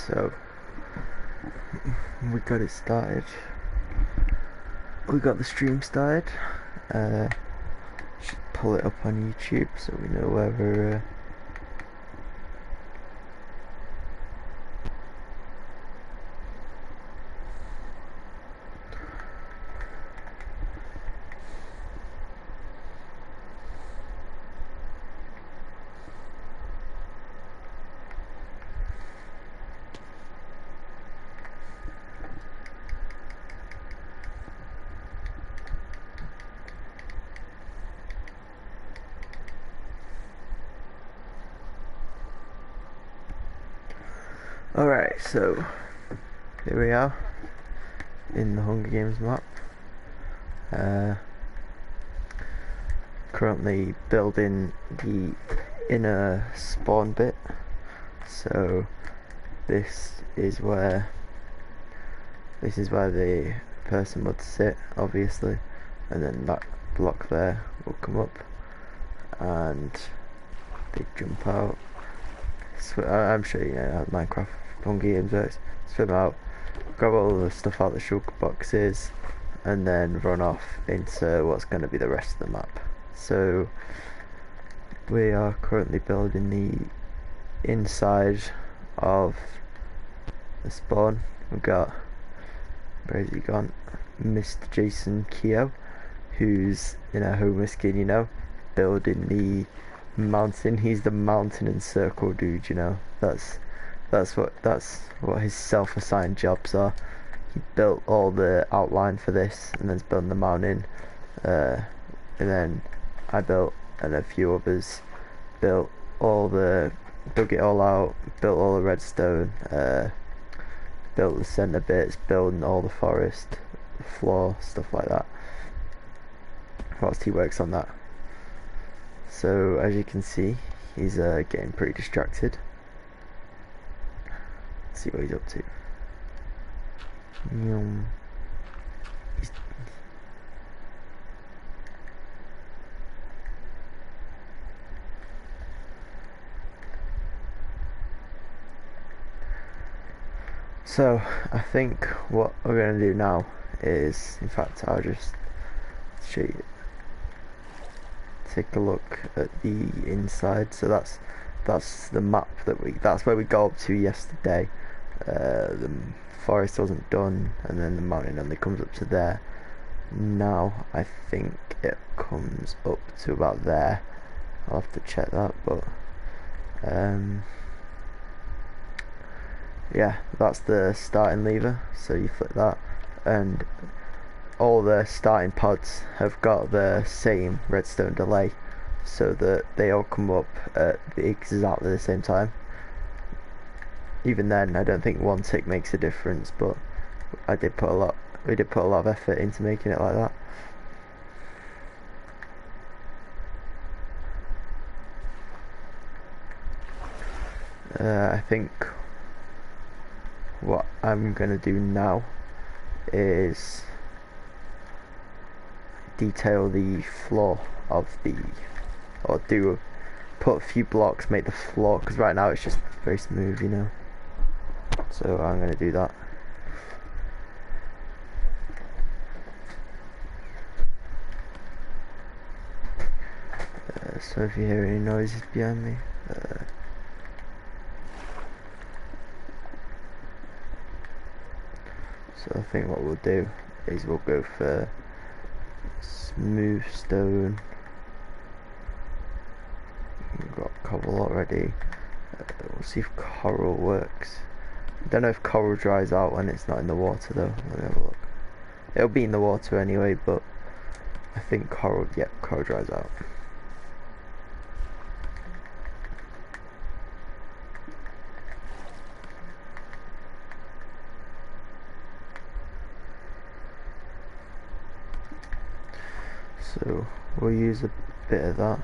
So we got it started. We got the stream started. Should pull it up on YouTube so we know where we're. Alright, so here we are in the Hunger Games map. Currently building the inner spawn bit. So this is where the person would sit, obviously, and then that block there will come up and they jump out. I'm sure you know how Minecraft Hunger Games works. Swim out, grab all the stuff out the shulker boxes, and then run off into what's going to be the rest of the map. So we are currently building the inside of the spawn. We've got, where has he gone? Mr. Jason Keogh, who's in a Homer skin, you know, building the mountain. He's the mountain and circle dude, you know. That's what his self-assigned jobs are. He built all the outline for this, and then's building the mountain. And then I built, and a few others built dug it all out, built all the redstone, built the center bits, building all the forest, the floor, stuff like that. Whilst he works on that. So as you can see, he's getting pretty distracted. Let's see what he's up to. So I think what we're going to do now is, in fact, I'll just show you. Take a look at the inside. So that's the map that's where we got up to yesterday. The forest wasn't done, and then the mountain only comes up to there. Now I think it comes up to about there. I'll have to check that, but yeah, that's the starting lever, so you flick that, and all the starting pods have got the same redstone delay, so that they all come up at exactly the same time. Even then, I don't think one tick makes a difference, but we did put a lot of effort into making it like that. I think what I'm gonna do now is detail the floor of put a few blocks, make the floor, because right now it's just very smooth, you know. So I'm gonna do that. So if you hear any noises behind me, so I think what we'll do is we'll go for smooth stone. We've got cobble already. We'll see if coral works. I don't know if coral dries out when it's not in the water though. Let me have a look. It'll be in the water anyway, but I think coral dries out. So we'll use a bit of that.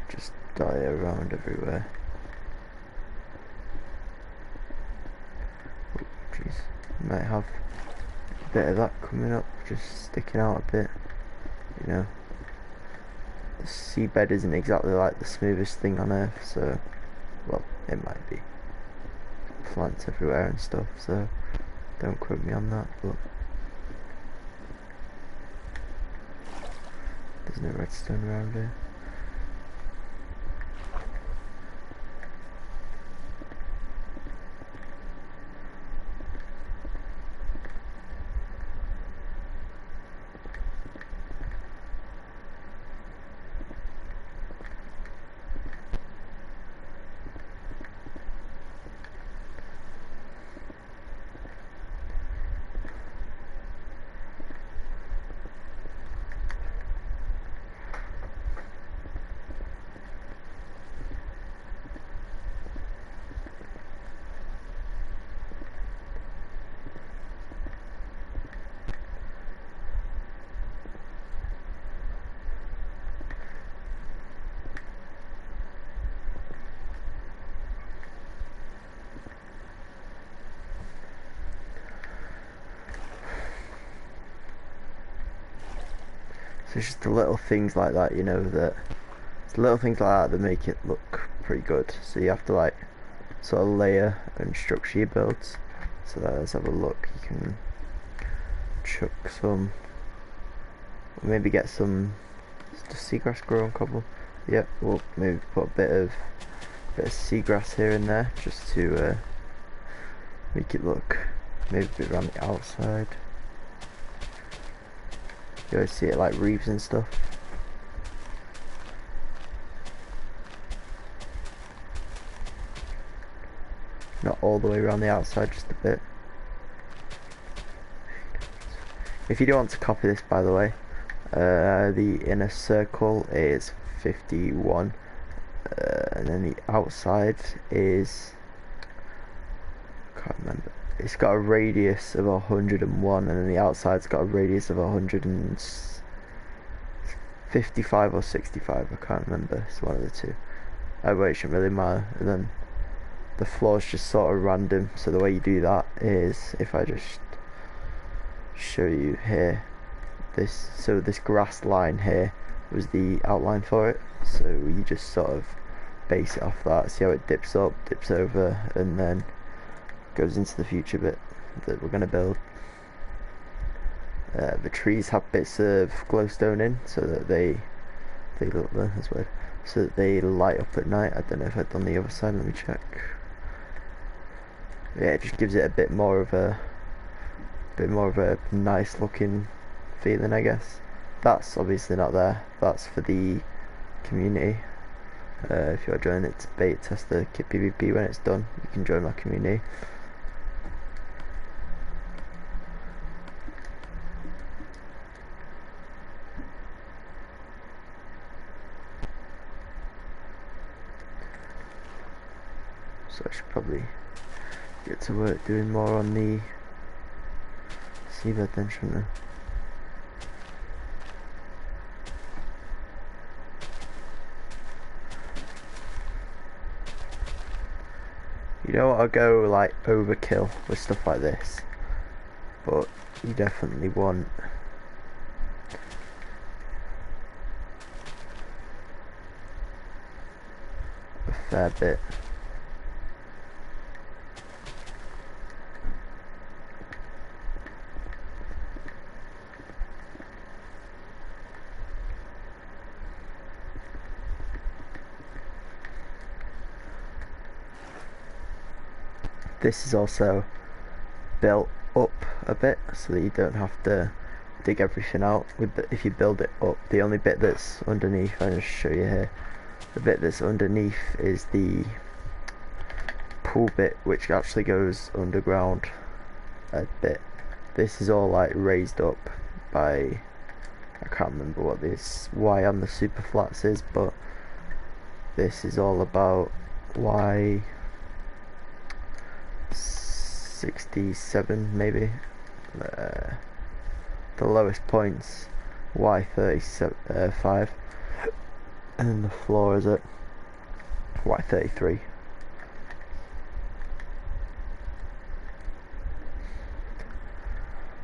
Just dye around everywhere. Oh, jeez. Might have a bit of that coming up, just sticking out a bit. You know, the seabed isn't exactly like the smoothest thing on earth, so, well, It might be. Plants everywhere and stuff, so don't quote me on that, but there's no redstone around here. So it's just the little things like that, you know, that it's little things like that that make it look pretty good. So you have to like sort of layer and structure your builds. So let's have a look. You can chuck some, or maybe get some. Does seagrass grow on cobble? Yep. We'll maybe put a bit of seagrass here and there just to make it look maybe a bit around the outside. You always see it like reefs and stuff. Not all the way around the outside, just a bit. If you do want to copy this, by the way, the inner circle is 51, and then the outside is, can't remember. It's got a radius of 101, and then the outside's got a radius of 155 or 65. I can't remember. It's one of the two. Well, it shouldn't really matter. And then the floor's just sort of random. So the way you do that is, if I just show you here, this grass line here was the outline for it. So you just sort of base it off that. See how it dips up, dips over, and then goes into the future bit that we're going to build. The trees have bits of glowstone in so that they look there, that's weird, so that they light up at night. I don't know if I've done the other side, let me check. Yeah, it just gives it a bit more of a nice looking feeling, I guess. That's obviously not there, that's for the community. If you are joining it to beta test the kit PvP, when it's done you can join my community. So I should probably get to work doing more on the seabed then, shouldn't I? You know what, I'll go like overkill with stuff like this, but you definitely want a fair bit. This is also built up a bit so that you don't have to dig everything out. If you build it up, the only bit that's underneath, I'll just show you here, the bit that's underneath is the pool bit, which actually goes underground a bit. This is all like raised up by, I can't remember what this Y on the super flats is, but this is all about Y 67 maybe. The lowest points Y35, and then the floor is at Y33.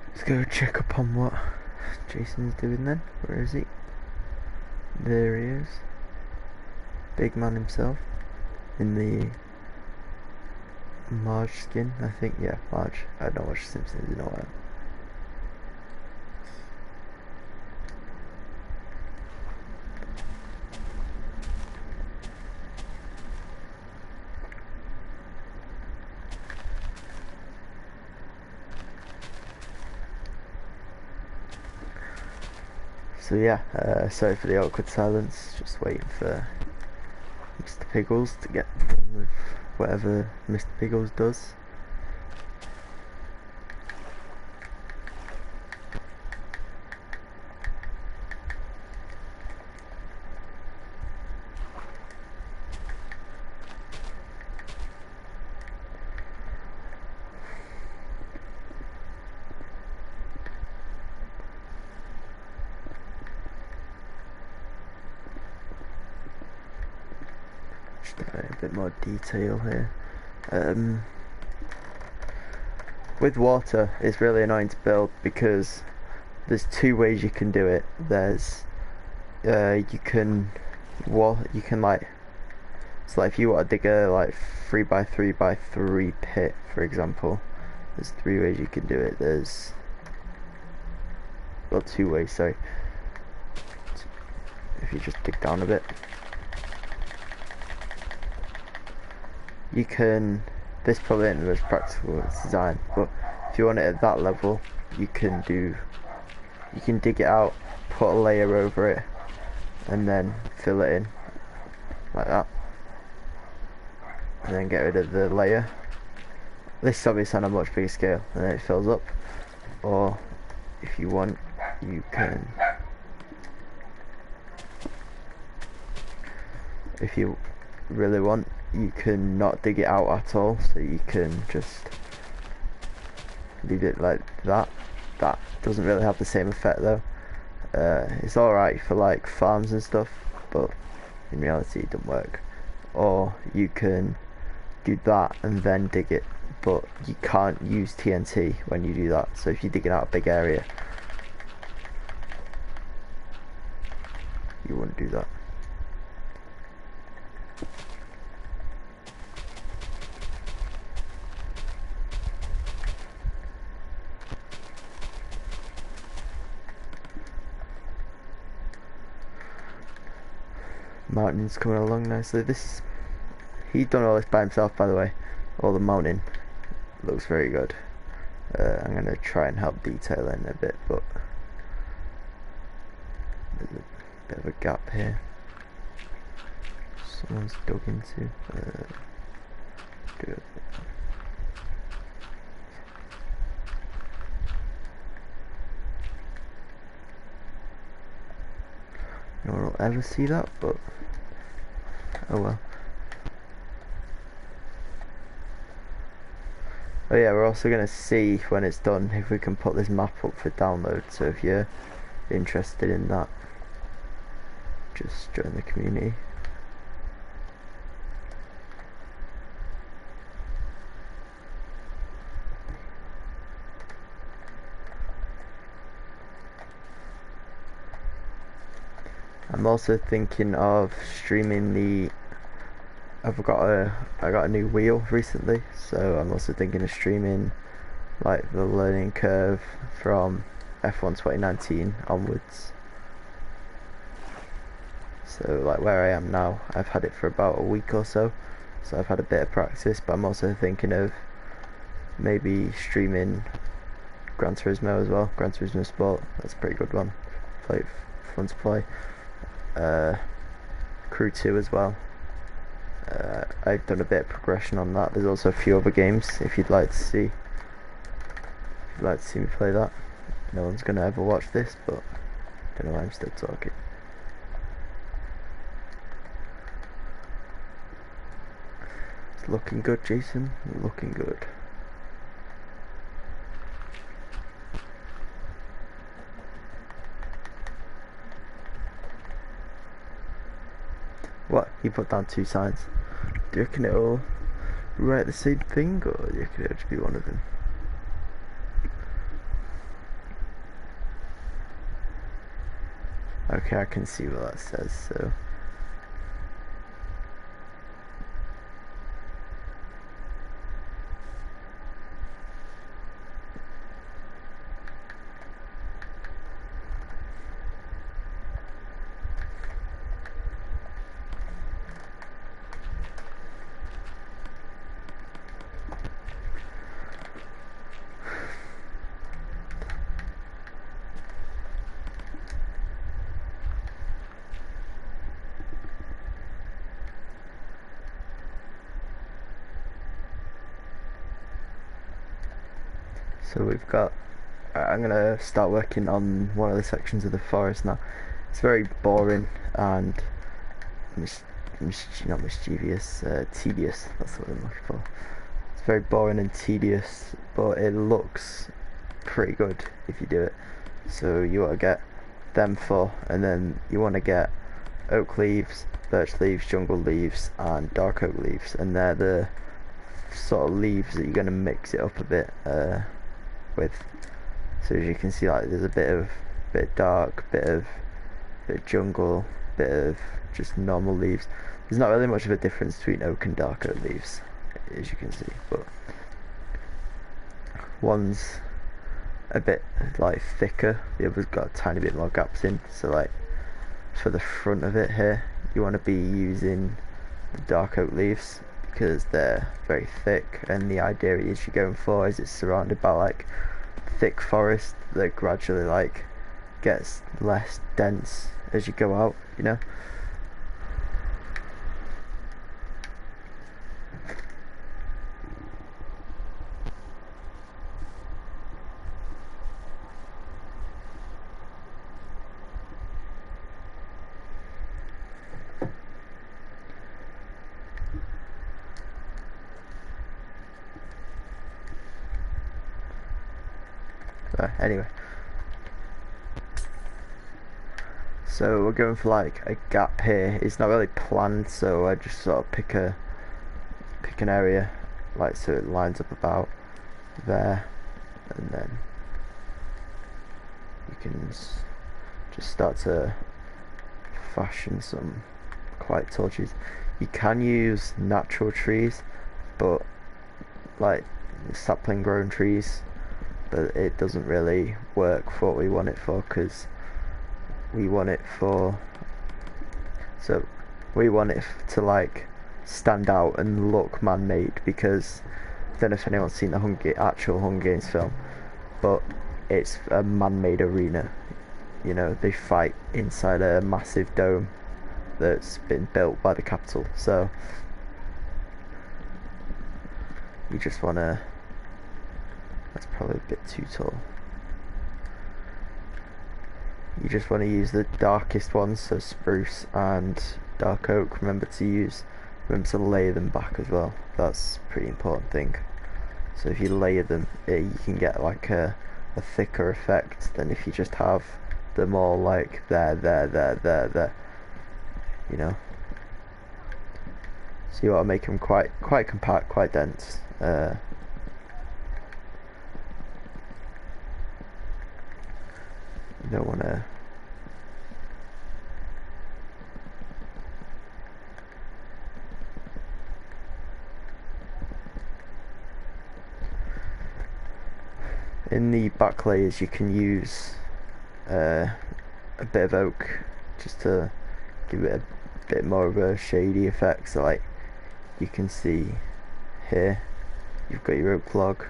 Let's go check up on what Jason's doing then. Where is he? There he is. Big man himself in the Marge skin, I think. Yeah, Marge. I don't watch Simpsons in a while. So yeah, sorry for the awkward silence, just waiting for Mr. Piggles to get done with whatever Mr. Piggles does. Just a bit more detail here. With water, it's really annoying to build because there's two ways you can do it. There's you can like, so like if you want to dig a like 3x3x3 pit, for example, there's three ways you can do it. There's, well, two ways, sorry. If you just dig down a bit, you can, this probably isn't the most practical design, but if you want it at that level, you can dig it out, put a layer over it, and then fill it in like that, and then get rid of the layer. This is obviously on a much bigger scale, and then it fills up. Or if you want, you can, if you really want, you can not dig it out at all, so you can just leave it like that. That doesn't really have the same effect though. It's alright for like farms and stuff, but in reality it doesn't work. Or you can do that and then dig it, but you can't use TNT when you do that. So if you're digging out a big area, you wouldn't do that. Mountain's coming along nicely. He's done all this by himself, by the way. All the mountain looks very good. I'm gonna try and help detail in a bit, but there's a bit of a gap here. Someone's dug into. Do it. No one will ever see that, but oh well. Oh yeah, we're also going to see when it's done if we can put this map up for download, so if you're interested in that, just join the community. I'm also thinking of streaming the, I got a new wheel recently, so I'm also thinking of streaming like the learning curve from F1 2019 onwards. So like where I am now, I've had it for about a week or so, so I've had a bit of practice, but I'm also thinking of maybe streaming Gran Turismo as well. Gran Turismo Sport, that's a pretty good one, fun to play. Crew 2 as well. I've done a bit of progression on that. There's also a few other games if you'd like to see me play that. No one's gonna ever watch this, but I don't know why I'm still talking. It's looking good, Jason. Looking good. What? He put down two signs. Do you reckon it'll write the same thing, or do you reckon it'll just be one of them? Okay, I can see what that says, so. So we've got. I'm gonna start working on one of the sections of the forest now. It's very boring and not mischievous, tedious. That's what I'm looking for. It's very boring and tedious, but it looks pretty good if you do it. So you want to get them four, and then you want to get oak leaves, birch leaves, jungle leaves, and dark oak leaves, and they're the sort of leaves that you're going to mix it up a bit with. So as you can see, like there's a bit dark, bit jungle, bit of just normal leaves. There's not really much of a difference between oak and dark oak leaves, as you can see, but one's a bit like thicker, the other's got a tiny bit more gaps in. So like for the front of it here, you want to be using the dark oak leaves because they're very thick, and the idea is you're going for is it's surrounded by like thick forest that gradually like gets less dense as you go out, you know. Anyway, so we're going for like a gap here. It's not really planned, so I just sort of pick an area like so it lines up about there, and then you can just start to fashion some quite tall trees. You can use natural trees, but like sapling grown trees, but it doesn't really work for what we want it for, because we want it to like stand out and look man-made, because I don't know if anyone's seen the actual Hunger Games film, but it's a man-made arena. You know, they fight inside a massive dome that's been built by the Capitol, so you just want to. That's probably a bit too tall. You just want to use the darkest ones, so spruce and dark oak. Remember to layer them back as well. That's a pretty important thing. So if you layer them, you can get like a thicker effect than if you just have them all like there. You know. So you want to make them quite compact, quite dense. You don't want to. In the back layers, you can use a bit of oak just to give it a bit more of a shady effect. So like you can see here, you've got your oak log,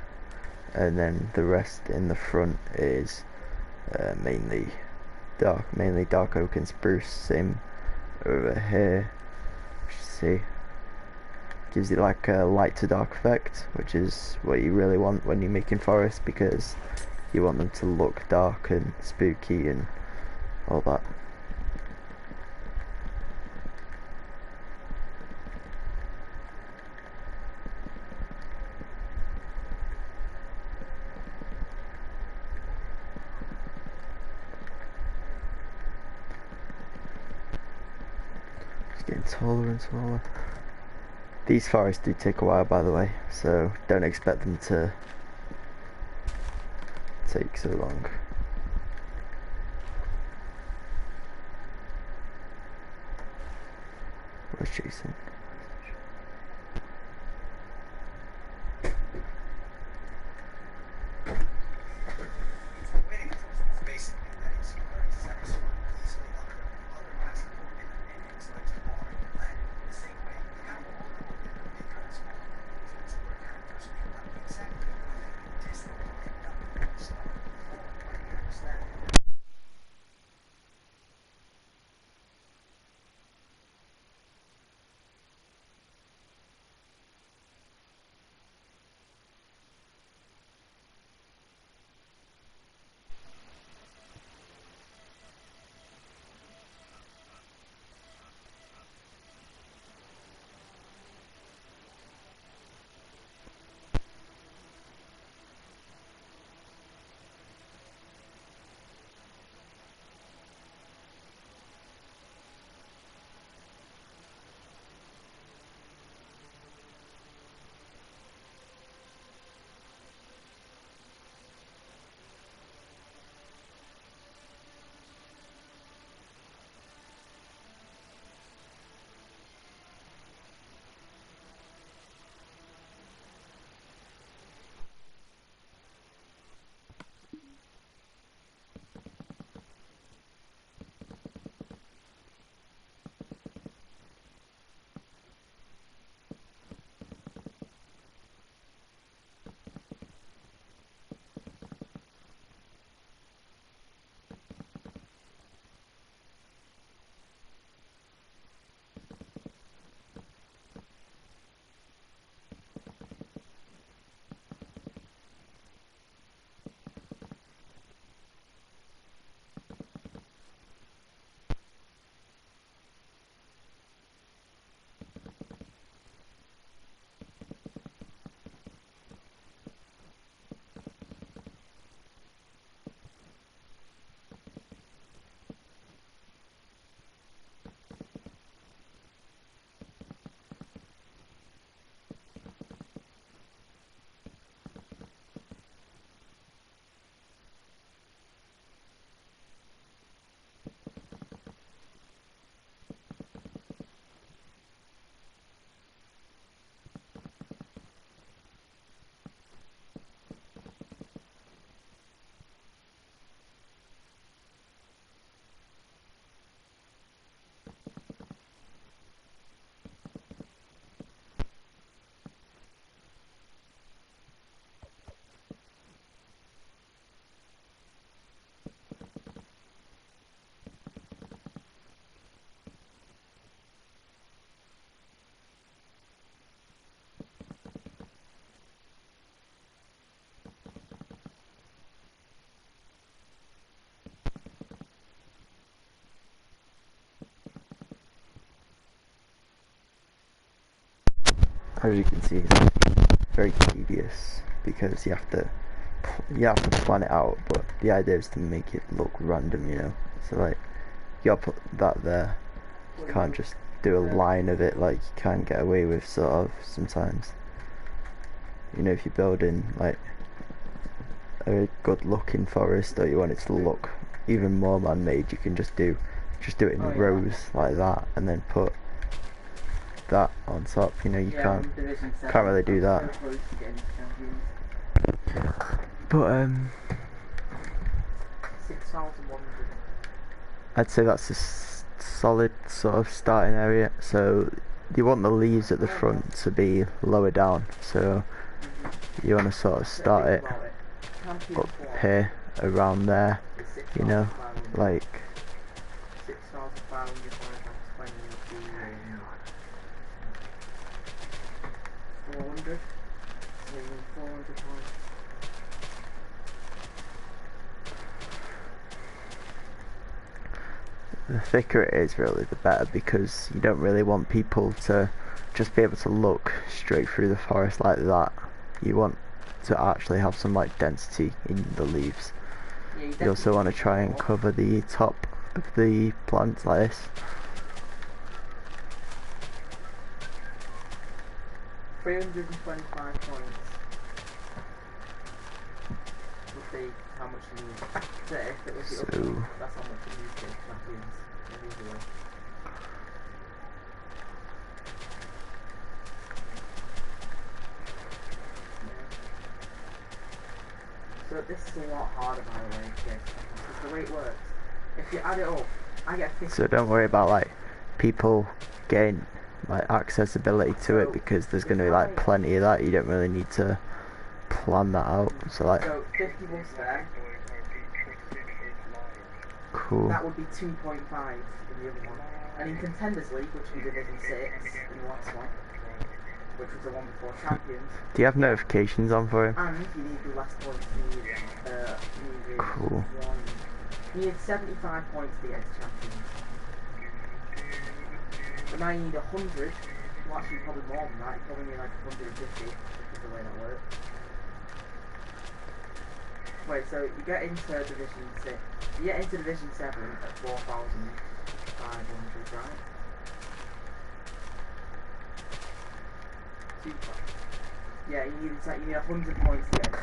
and then the rest in the front is mainly dark oak and spruce. Same over here. See, gives it like a light to dark effect, which is what you really want when you're making forests, because you want them to look dark and spooky and all that. Getting taller and smaller. These forests do take a while, by the way, so don't expect them to take so long. Where's Jason? as you can see, it's very tedious because you have to plan it out, but the idea is to make it look random, you know. So like, you gotta put that there. You can't just do a line of it like you can get away with sort of sometimes. You know, if you're building like a good looking forest, or you want it to look even more man-made, you can just do it in rows like that, and then put that on top. You know, you can't really do that. But 6,100. I'd say that's a solid sort of starting area. So you want the leaves at the front to be lower down, so you want to sort of start it up here around there, you know, like 6,500 divided by 20 would be 400. So 400 times. the thicker it is really the better, because you don't really want people to just be able to look straight through the forest like that. You want to actually have some like density in the leaves. Yeah, You also want to try and cover the top of the plant like this. 325 points would be how much you need. So if it was the other one, that's how much you need to get champions usually. So this is a lot harder, by the way, to get champions, because the way it works, if you add it up, I get 50. So don't worry about like people getting like accessibility to it, because there's going to be like plenty of that. You don't really need to plan that out. So like, So 50 was there. cool. That would be 2.5 in the other one. And in Contenders League, which would be Division 6 in the last one, which was the one before Champions. Do you have notifications on for him? And you need the last points. You needed Cool. You need 75 points to get to Champions. But now you need 100. Well, actually, probably more than that. You probably need like 150, which is the way that works. Wait, so you get into Division 6. You get into Division 7 at 4,500, right? Yeah, you need 100 points to get into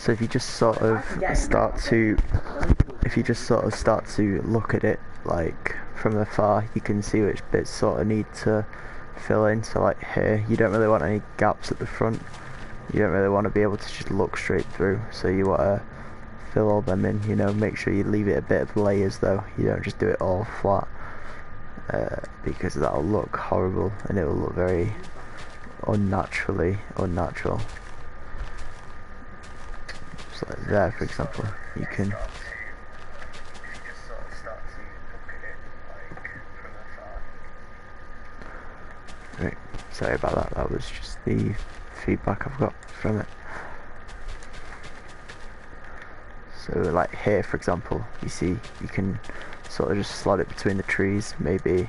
So if you just sort of start to look at it like from afar, you can see which bits sort of need to fill in. So like here, you don't really want any gaps at the front. You don't really want to be able to just look straight through. So you want to fill all them in, you know, make sure you leave it a bit of layers though. You don't just do it all flat, because that'll look horrible and it will look very unnatural. So like there, for example, you can. Right, sorry about that. That was just the feedback I've got from it. So like here, for example, you see you can sort of just slot it between the trees, maybe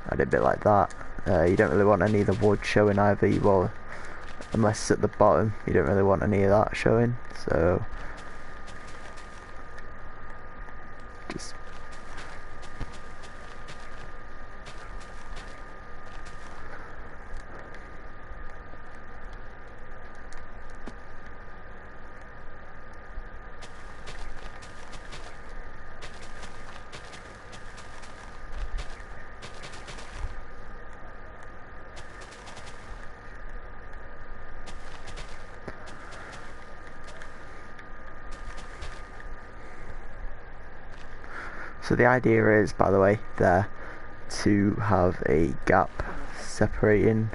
add it a bit like that. You don't really want any of the wood showing either, unless it's at the bottom, you don't really want any of that showing, so just so the idea is, by the way, there to have a gap separating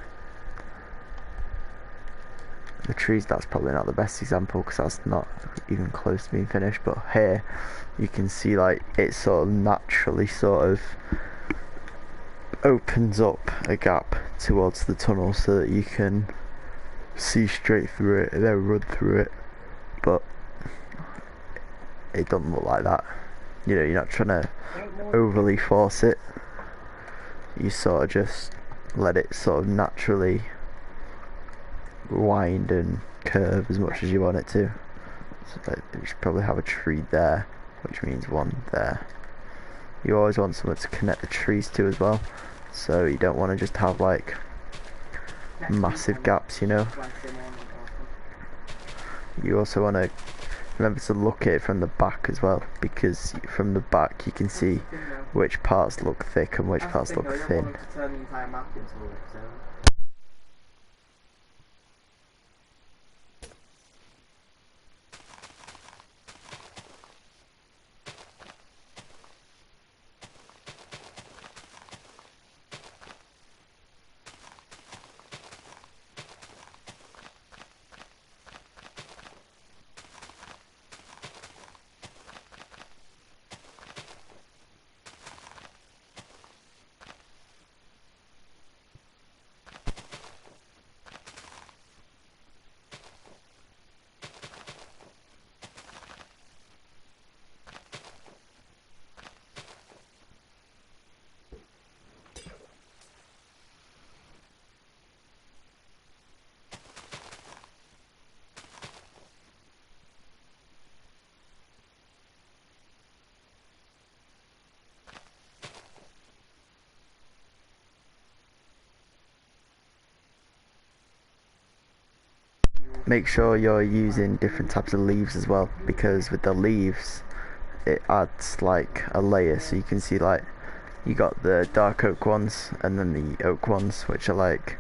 the trees. That's probably not the best example because that's not even close to being finished, but here you can see like it sort of naturally sort of opens up a gap towards the tunnel so that you can see straight through it and then run through it, but it doesn't look like that. You know, you're not trying to overly force it, you sort of just let it sort of naturally wind and curve as much as you want it to. So you should probably have a tree there, which means one there. You always want somewhere to connect the trees to as well, so you don't want to just have like massive gaps, you know. You also want to remember to look at it from the back as well, because from the back you can see which parts look thick and which parts look thin. Make sure you're using different types of leaves as well, because with the leaves it adds like a layer, so you can see like you got the dark oak ones and then the oak ones, which are like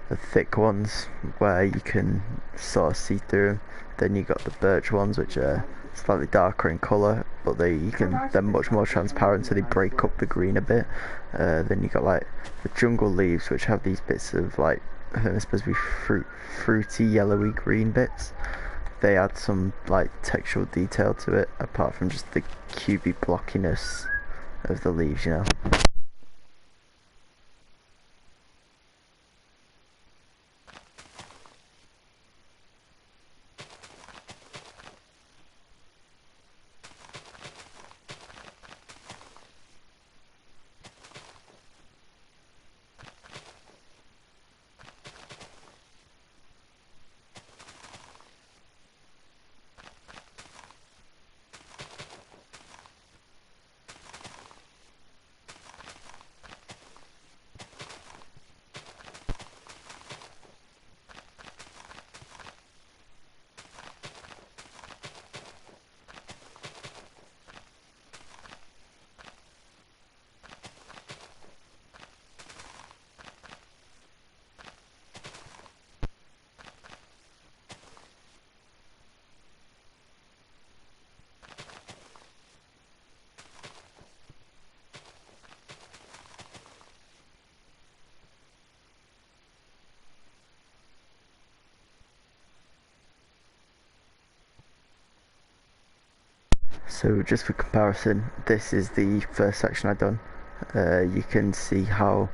the thick ones where you can sort of see through them. Then you got the birch ones, which are slightly darker in colour, but they're much more transparent, so they break up the green a bit. Then you got like the jungle leaves, which have these bits of like, I think they're supposed to be fruity yellowy green bits. They add some like textural detail to it, apart from just the cubey blockiness of the leaves, you know. So just for comparison, this is the first section I've done. You can see how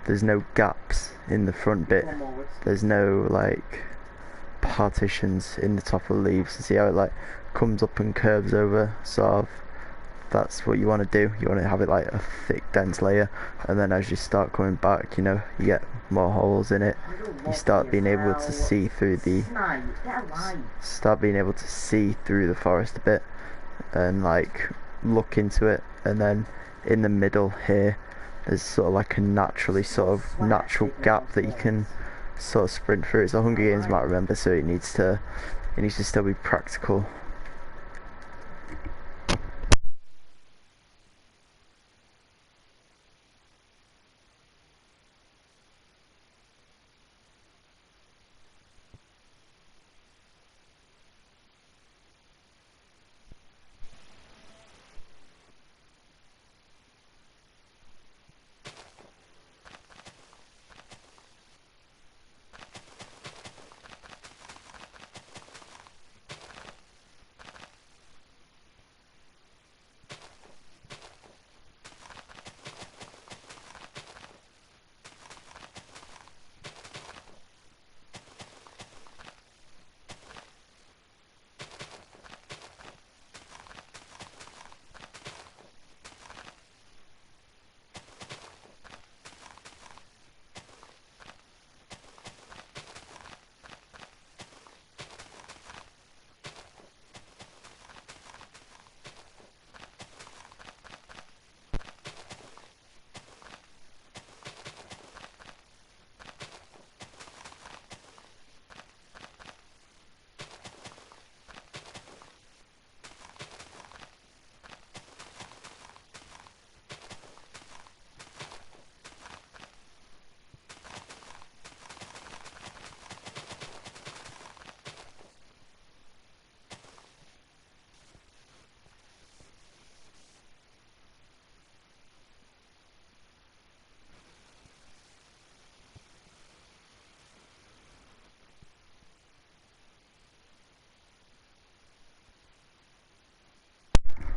there's no gaps in the front bit. There's no like partitions in the top of the leaves. See how it like comes up and curves over, sort of. That's what you want to do. You want to have it like a thick, dense layer, and then as you start coming back, you know, you get more holes in it. You start being able to see through the forest a bit, and like look into it. And then in the middle here, there's sort of like a natural gap that you can sort of sprint through. It's a Hunger Games map, remember, so it needs to still be practical.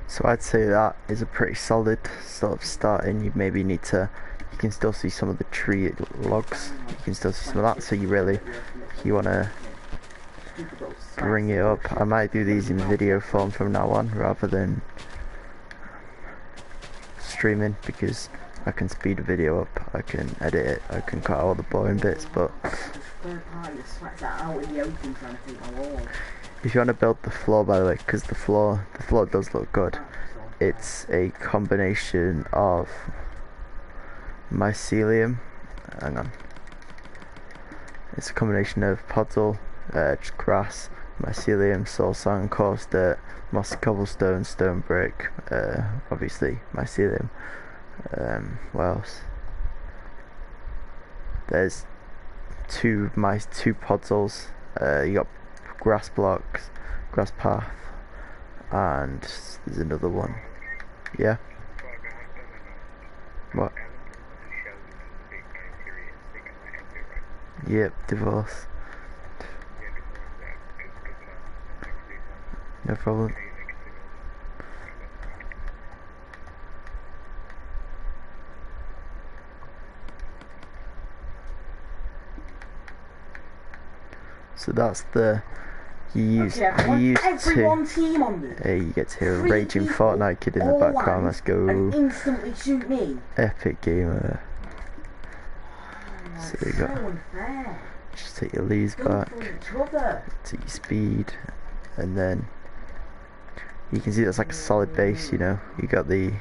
So I'd say that is a pretty solid sort of start, and you maybe need to, you can still see some of the tree logs, you can still see some of that, so you want to bring it up. I might do these in video form from now on rather than streaming, because I can speed the video up, I can edit it, I can cut out all the boring bits. But if you want to build the floor, by the way, because the floor does look good, it's a combination of mycelium, hang on, it's a combination of podzol, grass, mycelium, soil sand, coarse dirt, mossy cobblestone, stone brick, obviously mycelium. What else? There's two podzols, you got grass blocks, grass path, and there's another one. Yeah? What? Yep, divorce. No problem. So that's the you get to hear a raging Fortnite kid in the background. Let's go. Instantly shoot me. Epic gamer. So you got just take your leaves back, take your speed, and then you can see that's like a solid base. You know, you got the.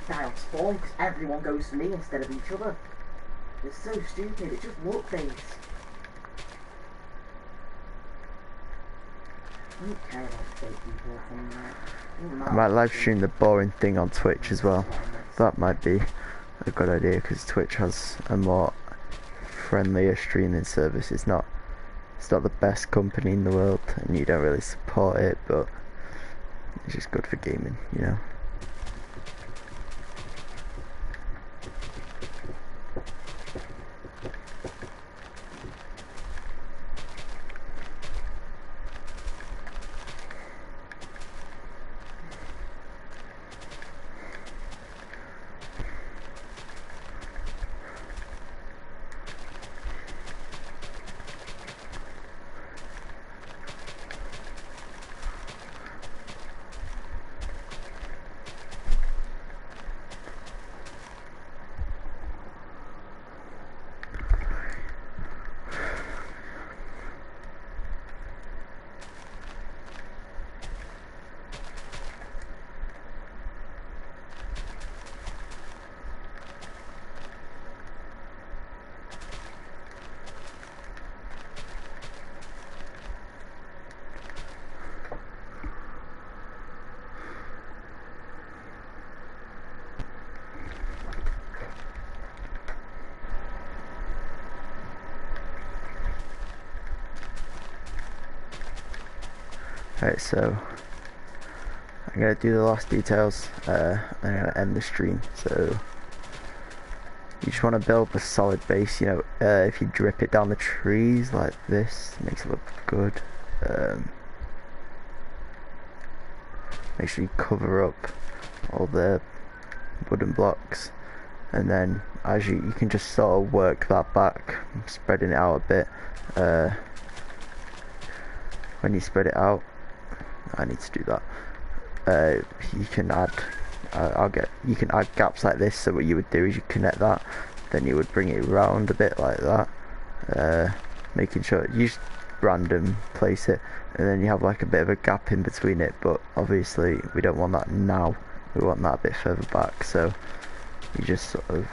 Die on spawn because everyone goes for me instead of each other. It's so stupid. It's just luck based. I might live stream the boring thing on Twitch as well. That might be a good idea, because Twitch has a more friendlier streaming service. It's not the best company in the world, and you don't really support it, but it's just good for gaming, you know. Right, so I'm gonna do the last details. I'm gonna end the stream. So you just want to build a solid base. You know, if you drip it down the trees like this, it makes it look good. Make sure you cover up all the wooden blocks, and then as you can just sort of work that back, spreading it out a bit. When you spread it out, I need to do that. You can add you can add gaps like this. So what you would do is you connect that, then you would bring it around a bit like that, making sure you just random place it, and then you have like a bit of a gap in between it, but obviously we don't want that now, we want that a bit further back. So you just sort of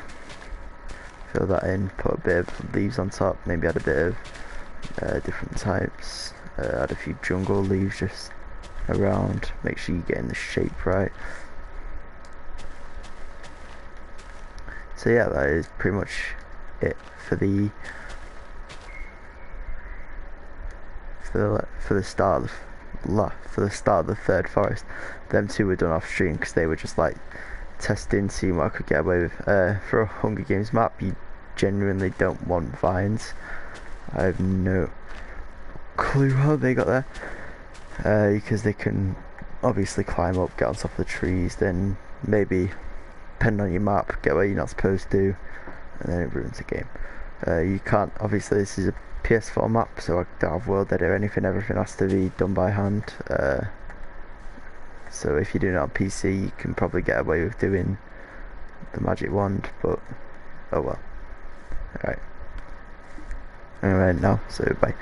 fill that in, put a bit of leaves on top, maybe add a bit of different types, add a few jungle leaves just around, make sure you're getting the shape right. So yeah, that is pretty much it for the start of the third forest. Them two were done off stream because they were just like testing, seeing what I could get away with. For a Hunger Games map, you genuinely don't want vines. I have no clue how they got there, because they can obviously climb up, get on top of the trees, then maybe, depending on your map, get where you're not supposed to, and then it ruins the game. You can't, obviously this is a PS4 map, so I don't have world edit or anything, everything has to be done by hand. So if you're doing it on PC, you can probably get away with doing the magic wand, but oh well. Alright. Anyway, now, so bye.